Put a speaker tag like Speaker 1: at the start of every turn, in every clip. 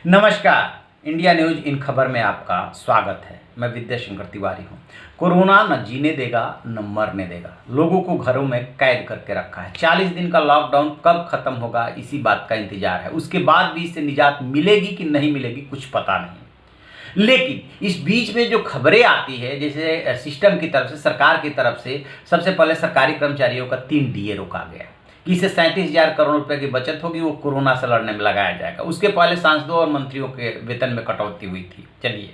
Speaker 1: नमस्कार, India news in खबर में आपका स्वागत है। मैं विद्या शंकर तिवारी हूँ। कोरोना न जीने देगा न मरने देगा। लोगों को घरों में कैद करके रखा है। 40 दिन का लॉकडाउन कब खत्म होगा, इसी बात का इंतजार है। उसके बाद भी इससे निजात मिलेगी कि नहीं मिलेगी, कुछ पता नहीं। लेकिन इस बीच में जो खबरें आती है, जैसे सिस्टम की तरफ से, सरकार की तरफ से, सबसे पहले सरकारी कर्मचारियों का 3 DA रोका गया कि इससे 37,000 करोड़ रुपए की बचत होगी, वो कोरोना से लड़ने में लगाया जाएगा। उसके पहले सांसदों और मंत्रियों के वेतन में कटौती हुई थी। चलिए,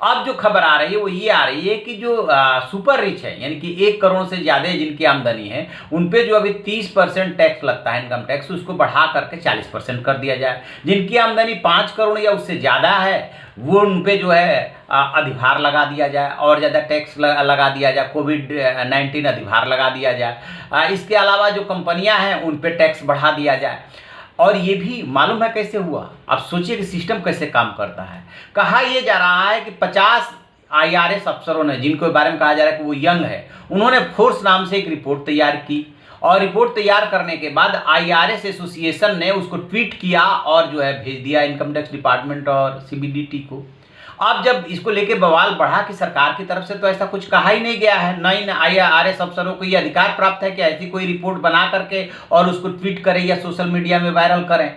Speaker 1: अब जो खबर आ रही है वो ये आ रही है कि जो सुपर रिच है, यानी कि 1 करोड़ से ज़्यादा जिनकी आमदनी है, उन पे जो अभी 30% टैक्स लगता है, इनकम टैक्स, उसको बढ़ा करके 40% कर दिया जाए। जिनकी आमदनी 5 करोड़ या उससे ज़्यादा है, वो उन पे जो है अधिभार लगा दिया जाए और ज़्यादा टैक्स लगा दिया जाए। कोविड-19 अधिभार लगा दिया जाए। इसके अलावा जो कंपनियां हैं उन पे टैक्स बढ़ा दिया जाए। और ये भी मालूम है कैसे हुआ? अब सोचिए कि सिस्टम कैसे काम करता है। कहा यह जा रहा है कि 50 IRS अफसरों ने, जिनको बारे में कहा जा रहा है कि वो यंग है, उन्होंने फोर्स नाम से एक रिपोर्ट तैयार की और रिपोर्ट तैयार करने के बाद IRS एसोसिएशन ने उसको ट्वीट किया और जो है भेज दिया इनकम टैक्स डिपार्टमेंट और CBDT को। अब जब इसको लेके बवाल बढ़ा कि सरकार की तरफ से तो ऐसा कुछ कहा ही नहीं गया है, न ही IRS अफसरों को ये अधिकार प्राप्त है कि ऐसी कोई रिपोर्ट बना करके और उसको ट्वीट करें या सोशल मीडिया में वायरल करें।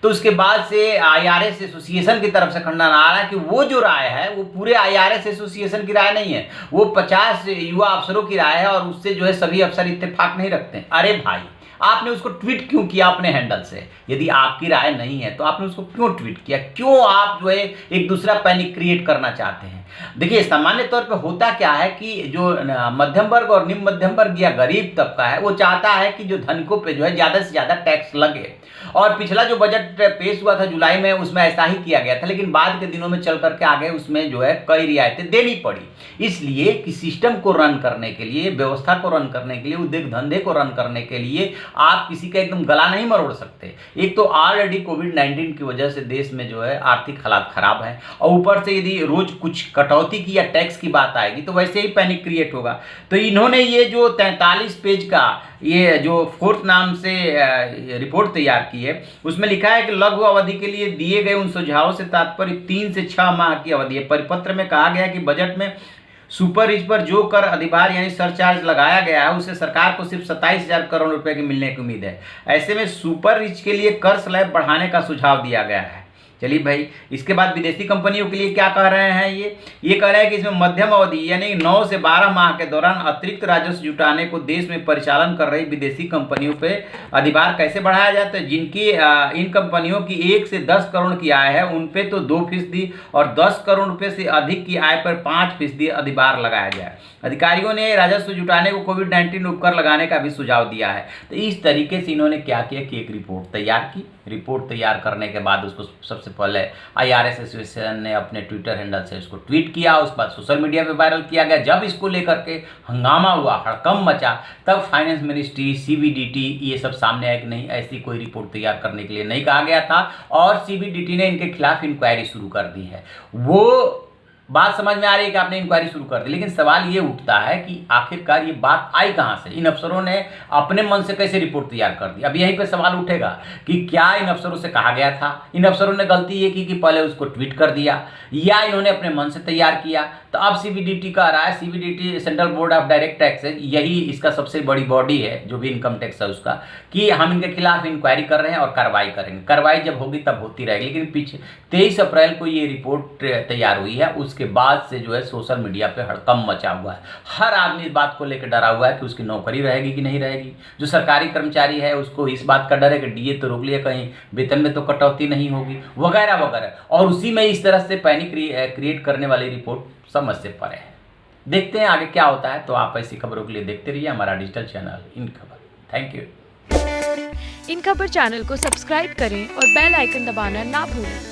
Speaker 1: तो उसके बाद से IRS एसोसिएशन की तरफ से खंडन आ रहा है कि वो जो राय है वो पूरे IRS एसोसिएशन की राय नहीं है, वो 50 युवा अफसरों की राय है और उससे जो है सभी अफसर इत्तेफाक नहीं रखते। अरे भाई, आपने उसको ट्वीट क्यों किया अपने हैंडल से? यदि आपकी राय नहीं है तो आपने उसको क्यों ट्वीट किया? क्यों आप जो है एक दूसरा पैनिक क्रिएट करना चाहते हैं? देखिए, सामान्य तौर पे होता क्या है कि जो मध्यम वर्ग और निम्न मध्यम वर्ग या गरीब तबका है, वो चाहता है कि जो धनिकों पे जो है ज़्यादा से ज़्यादा टैक्स लगे। और पिछला जो बजट पेश हुआ था जुलाई में, उसमें ऐसा ही किया गया था, लेकिन बाद के दिनों में चल करके आगे उसमें जो है कई रियायतें देनी पड़ी। इसलिए कि सिस्टम को रन करने के लिए, व्यवस्था को रन करने के लिए, उद्योग धंधे को रन करने के लिए आप किसी का एकदम गला नहीं मरोड़ सकते। एक तो ऑलरेडी कोविड-19 की वजह से देश में जो है आर्थिक हालात खराब है, और ऊपर से यदि रोज कुछ कटौती की या टैक्स की बात आएगी तो वैसे ही पैनिक क्रिएट होगा। तो इन्होंने ये जो 43 पेज का ये जो फोर्थ नाम से रिपोर्ट तैयार की है, उसमें लिखा है कि लघु अवधि के लिए दिए गए उन सुझावों से तात्पर्य 3 से 6 माह की अवधि है। परिपत्र में कहा गया कि बजट में सुपर रिच पर जो कर अधिभार यानी सरचार्ज लगाया गया है, उससे सरकार को सिर्फ 27,000 करोड़ रुपए की मिलने की उम्मीद है। ऐसे में सुपर रिच के लिए कर स्लैब बढ़ाने का सुझाव दिया गया है। चलिए भाई, इसके बाद विदेशी कंपनियों के लिए क्या कह रहे हैं? ये कह रहे हैं कि इसमें मध्यम अवधि यानी 9 से 12 माह के दौरान अतिरिक्त राजस्व जुटाने को देश में परिचालन कर रही विदेशी कंपनियों पे अधिभार कैसे बढ़ाया जाता है। जिनकी इन कंपनियों की 1 से 10 करोड़ की आय है, उन पे तो 2% और 10 करोड़ रुपए से अधिक की आय पर 5% अधिभार लगाया जाए। अधिकारियों ने राजस्व जुटाने को कोविड-19 उपकर लगाने का भी सुझाव दिया है। तो इस तरीके से इन्होंने क्या किया कि एक रिपोर्ट तैयार की। रिपोर्ट तैयार करने के बाद उसको सबसे पहले IRS एसोसिएशन ने अपने ट्विटर हैंडल से इसको ट्वीट किया, उसके बाद सोशल मीडिया पे वायरल किया गया। जब इसको लेकर के हंगामा हुआ, हड़कंप मचा, तब फाइनेंस मिनिस्ट्री, CBDT ये सब सामने आया कि नहीं, ऐसी कोई रिपोर्ट तैयार करने के लिए नहीं कहा गया था और CBDT ने इनके खिलाफ इंक्वायरी शुरू कर दी है। वो बात समझ में आ रही है कि आपने इंक्वायरी शुरू कर दी, लेकिन सवाल ये उठता है कि आखिरकार ये बात आई कहां से? इन अफसरों ने अपने मन से कैसे रिपोर्ट तैयार कर दी? अब यहीं पे सवाल उठेगा कि क्या इन अफसरों से कहा गया था? इन अफसरों ने गलती ये की कि पहले उसको ट्वीट कर दिया, या इन्होंने अपने मन से तैयार किया? तो अब CBDT का रहा है, CBDT central board of direct taxes, यही इसका सबसे बड़ी बॉडी है जो भी इनकम टैक्स है उसका, कि हम इनके खिलाफ इंक्वायरी कर रहे हैं और कार्रवाई करेंगे। कार्रवाई जब होगी तब होती रहेगी। लेकिन पीछे 23 अप्रैल को ये रिपोर्ट तैयार हुई है, उसके बाद से जो है सोशल मीडिया पे हड़कंप मचा हुआ है। हर आदमी इस बात को लेकर डरा हुआ है कि उसकी नौकरी रहेगी कि नहीं रहेगी। जो सरकारी कर्मचारी है उसको इस बात का डर है कि DA तो रोक लिया, कहीं वेतन में तो कटौती नहीं होगी, वगैरह वगैरह। और उसी में इस तरह से पैनिक क्रिएट करने वाली रिपोर्ट समझ से परे है। देखते हैं आगे क्या होता है। तो आप ऐसी खबरों के लिए देखते रहिए हमारा डिजिटल चैनल इन खबर। Thank you.
Speaker 2: इन खबर चैनल को सब्सक्राइब करें और बेल आइकन दबाना ना भूलें।